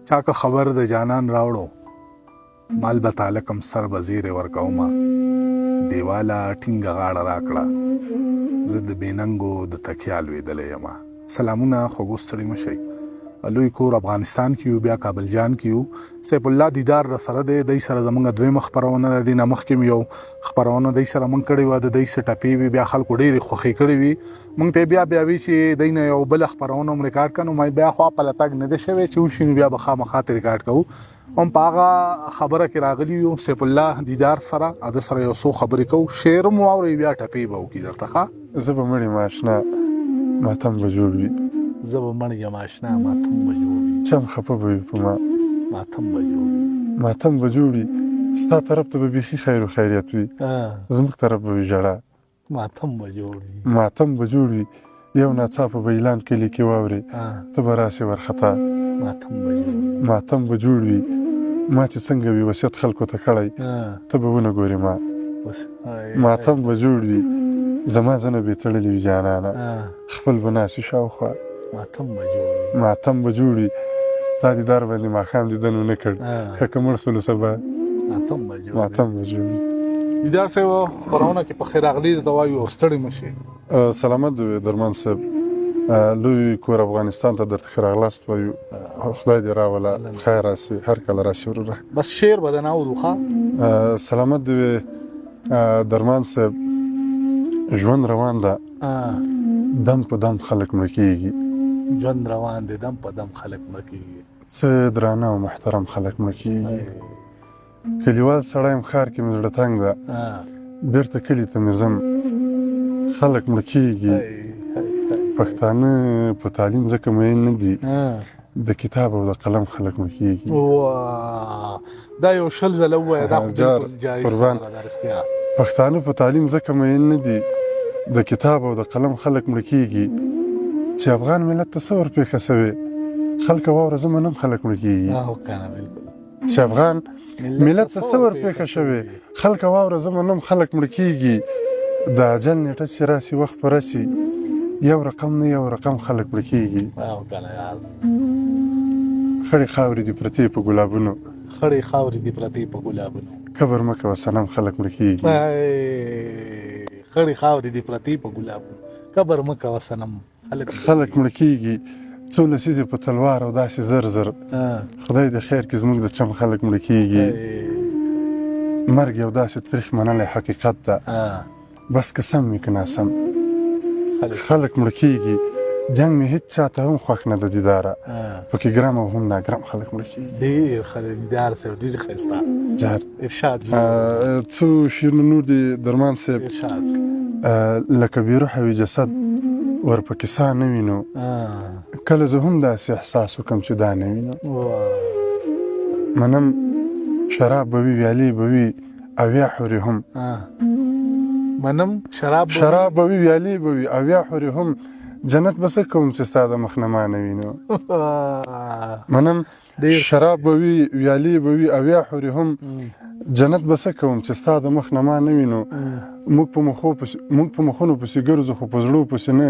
چا که خبر د جانان راوړو مال به تعالی کم سر به زیرې ورکومه دیواله ټینګه غاړه راکړه زه د بېننګو د تکیا لوېدلی یمه. سلامونه خوږو ستړي مه شئ. لوی کور افغانستان کې یو، بیا کابل جان کې یو. سیف الله دیدار را سره دی. دی سره زموږ دویمه خپرونه ده. دې نه مخکې م یو خپرونه دی سره موږ کړې وه، د دی څه ټپې وي، بیا خلکو ډېرې خوښې کړې وي. موږ ته بیا وي چې دی نه یو بله خپرونه هم ریکارډ کړه، نو ما بیا خوا پله تګ نه دی شوی چې وشي نو بیا به خامخا ته ریکارډ کوو. هم په هغه خبره کې راغلي یو سیف الله دیدار سره، د سره یو څو خبرې کوو، شعر هم واورئ، بیا ټپې به وکړي درته. ښه زه به مړ یم اشنا ماتم به جوړ وي، زه به مړ یم اشنا ماتم به جوړ وي، چم خفه به وي په ما ماتم به جوړ وي، ماتم به جوړ وي. ستا طرف ته به بیخي خیر و خیریت وي، زموږ طرف به وي ژړا. ماتم به جوړ وي، ماتم به جوړ وي. یو ناڅاپه به اعلان کلي کې واورې ته به راسې ورخطا. ماتم به جوړ وي، ماتم به جوړ وي. ما چې څنګه وي وصیت خلکو ته کړی ته به ونه ګورې ما. ماتم به جوړ وي. زما زنه بې تړلې وي جانانه، خپل به ناسي شاوخوا. ماتم به جوړ وي، ماتم به جوړ وي. تا دیدار باندې ماښام دیدن ونه کړ، ښه که مړ سولو سبا ماتم به جوړ وي. ماتم به جوړ وي. دیدار صاحب خپرونه کې پخې راغلي درته وایو او ستړي مه شئ. سلامت دې وي درمان صاحب. لوی کور افغانستان ته درته ښه راغلاست وایو. خدای دې راوله خیر راسي، هر کله راسي وروره. بس شعر به درنه اورو. ښه سلامت دې وي درمان صاحب. ژوند روان ده دم په دم خلک مړه کېږي، ژوند روان دی دم په دم خلک مړه کېږي، څه درانه او محترم خلک مړه کېږي. کلیوال سړی یم، ښار کې مې زړه تنګ ده، بېرته کلي ته مې ځم خلک مړه کېږي. پښتانه په تعلیم ځکه مین نه دي، د کتاب او د قلم خلک مړه کېږي. دا یو شل ځله ووایه، دا خو بالکل جایز قربان. خبره ده رښتیا. پښتانه په تعلیم ځکه مین نه دي، د کتاب او د قلم خلک مړه کېږي. چې افغان ملت ته څه ورپېښه سوې خلکه واوره زه منم خلک مړه کېږي. چې افغان ملت ته څه ورپېښه شوې خلکه واوره زه منم خلک مړه کېږي. د اجل نیټه چې راسي وخت به رسي، یو رقم نه یو رقم خلک مړه کېږي. خړې خاورې دي پرتې په ګلابونو، خړې خاورې دي پرتې په ګلابونو، کبر مه کوه صنم خلک مړه کېږي. خړې خاورې دي پرتې په ګلابونو، کبر مه کوه صنم خلک مړه کېږي. څو لسیزې په تلوار او داسې زر زر، خدای د خیر کې زموږ د چم خلک مړه کېږي. مرګ یو داسې تریخ منلی حقیقت ده، بس که سم وي که ناسم خلک مړه کېږي. جنګ مې هېڅ چاته هم خوښ نه ده دیداره، پکې ګرم او هم ناګرم خلک مړه کېږي. ډېر خلک دیدار صاحب ډېر ښایسته جار ارشاد. څو شعرونه نور دي درمان صاحب. ارشاد. لکه بېروحه وي جسد ورپکې ساه نه وینو، کله زه هم داسې احساس وکړم چې دا نه وینو. منم شراب به وي ویالې به وي او یا حورې هم، منم شراب به وي ویالې به وي او یا حورې هم، جنت به څه کوم چې ستا د مخ نه ما نه وینو. منم شراب به وي ویالې به وي او یا حورې هم، جنت به څه کوم چې ستا د مخ نه ما نه وینو. موږ په مخونو پسې ګرځو خو په زړو پسې نه،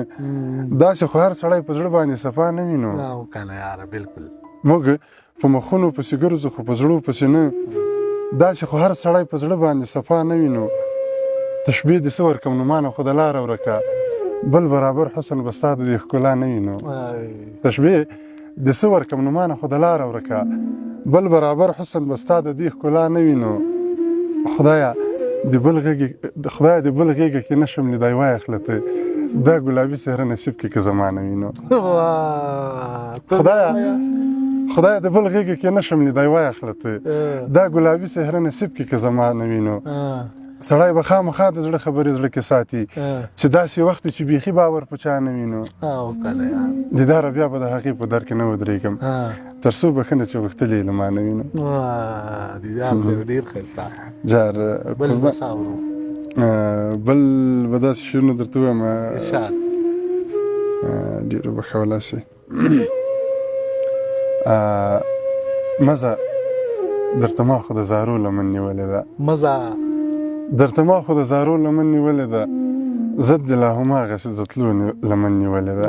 داسې خو هر سړی په زړه باندې صفا نه وینو. موږ په مخونو پسې ګرځو خو په زړو پسې نه، داسې خو هر سړی په زړه باندې صفا نه وینو. تشبیه دې څه ورکړم نو مانه خو د لاره ورکه، بل برابر حسن به ستا د دې ښکلا نه وینو. تشبیه دې څه ورکړم نو مانه خو د لاره ورکه، بل برابر حسن به ستا د دې ښکلا نه وینو. خدایه د بل غېږه کې نشم لیدی وایه خلته، دا ګلابي څهره نصیب کې که زما نه وینو. خدایه د بل غېږه کې نشم لیدی وایه خلته، دا ګلابي څهره نصیب کې که زما نه وینو. سړی به خامخا د زړه خبرې زړه کې ساتي، چې داسې وخت چې بیخي باور په چا نه وینو. دیداره بیا به د هغې په در کې نه ودرېږم، تر څو بښنه چې غوښتلې یې له ما نه وینو. دیدار صاحب ډېر ښایسته. جار بل به څه اورو؟ بل به داسې شعرونه درته ووایم. ارشاد. ډېرو به ښولی سي. مزه درته ما خو د زارو لمن نیولې ده، مزه درته ما خو د زارو لمن نیولې ده، زد لا هم هغسې د تلو لمن نیولې ده.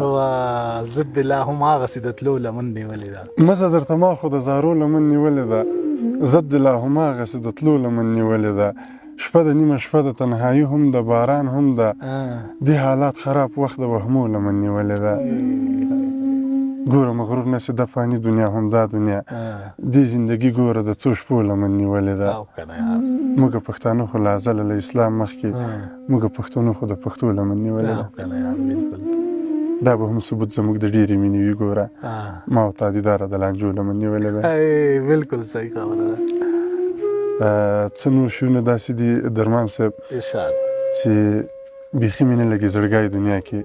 ضد لا هم هغسې د تلو لمن نیولې ده. مزه درته ما خو د زارو لمن نیولې ده. زد لا هم هغسې د تلو لمن نیولې ده. شپه د نیمه شپه د تنهایي هم د باران هم ده. دې حالات خراب وخت د وهمو لمن نیولې ده. ګوره مغرور نشي د فاني دنیا هم دا دنیا. دې زندګي ګوره د څو شپو لمن نیولې ده. موږ پښتانه خو له ازله له اسلام مخکې موږ پښتنو خو د پښتو لمن نیولې ده. دا به هم ثبوت زموږ د ډېرې مینې وي. ګوره ما او تا دیداره د لانجو لمن نیولې ده. بالکل صحیح خبره ده. څه نور شیونه داسې دي درمان صاحب چې بیخي مې نه لګي زړګی دنیا کې.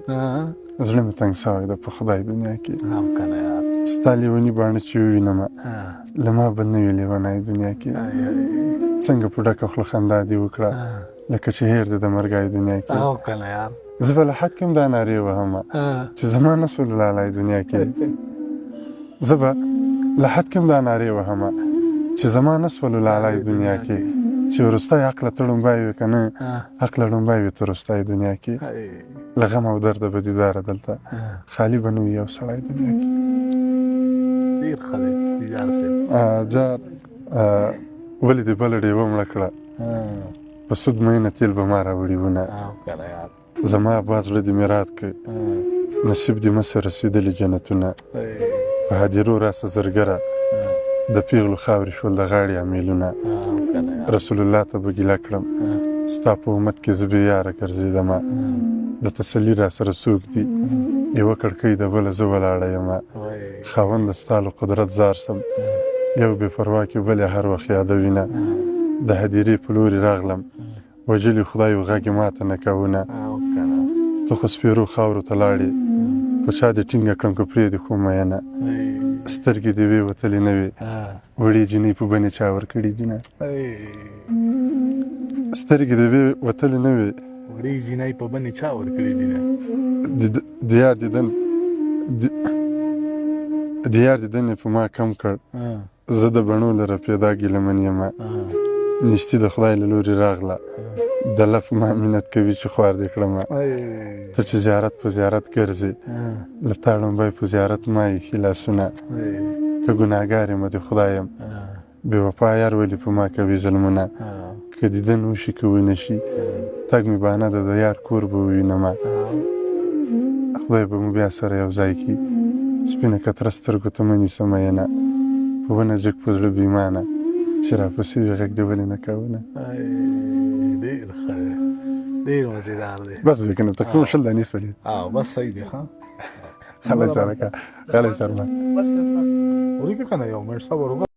زړه مې تنګ سوی ده په خدای دنیا کې. ستا لیوني باڼه چې ووینمه له ما بل نه وي لیونی دنیا کې. څنګه په ډکه خوله خندا دې وکړه لکه چې هېر دې د مرګی دنیا کې. زه به له حد کې هم دا نارې وهمه چې زما نسول لالی دنیا کې. زه به له حد کې هم دا نارې وهمه چې زما نسول لالی دنیا کې. چې وروستی عقله ته ړومبی وي که نه عقله ړومبی وي ته وروستی دنیا کې. له غم او درده به دیداره دلته خالي به نه وي یو سړی دنیا کې. ډېر ښه دی دیدار صاحب. جار ولې دې بله ډېوه مړه کړه په سود مینه تیل به ما راوړي ونه. زما ابا زړه دې مې رات کړ نصیب دې مه سه رسېدلي جنتونه. په هدیرو راسه زرګره د پیغلو خاورې شول د غاړې امیلونه. رسول الله ته به ګیله کړم ستا په امت کې زه بې یاره ګرځېدمه. د تسلي را سره څوک دي یوه کړکۍ د بله زه ولاړه یمه. خاوند د ستا له قدرت زار سم یو بې پروا کې بلې هر وخت یادوینه. د هدیرې په لورې راغلم وجلي خدای و غږ یې ماته نه کوونه. ته خو سپېرو خاورو ته لاړې په چا دې ټینګه کړم که پرېږدې خو مینه. سترګې دې وې وتلې نه وې وړې جینۍ په بنې چا ورکړي دینه. سترګې دې وې وتلې نه وې وړې جینۍ په بنې چا ورکړي دینه. د یار دیدن یې په ما کم کړ. زه د بڼو له رپېدا ګیلمن یمه. نیستي د خدای له لورې راغله د لف ما مینت کوي چې خوار دې کړمه. ته چې زیارت په زیارت ګرځې له تا ړومبی په زیارت ما ایښي لاسونه. که ګناهګار یم د خدایم بې وفا یار ولې په ما کوي ظلمونه. که دیدن وشي که ونه شي تګ مې بانه ده د یار کور به ووینمه. خدای به مو بیا سره یو ځای کړي سپینه کتره سترګو ته مه نیسه مینه. په ونه جګ په زړه بېمانه چې راپسې وي غږ دې ولې نه کوونه. ډېر ښه دی ډېر مزېدار دی. بس وی که نه تقریبا 20 دانې سولې. بس صحیح دی ښه. خلای سره که خلای سره وریږه که نه یو منټ صبر وکړه.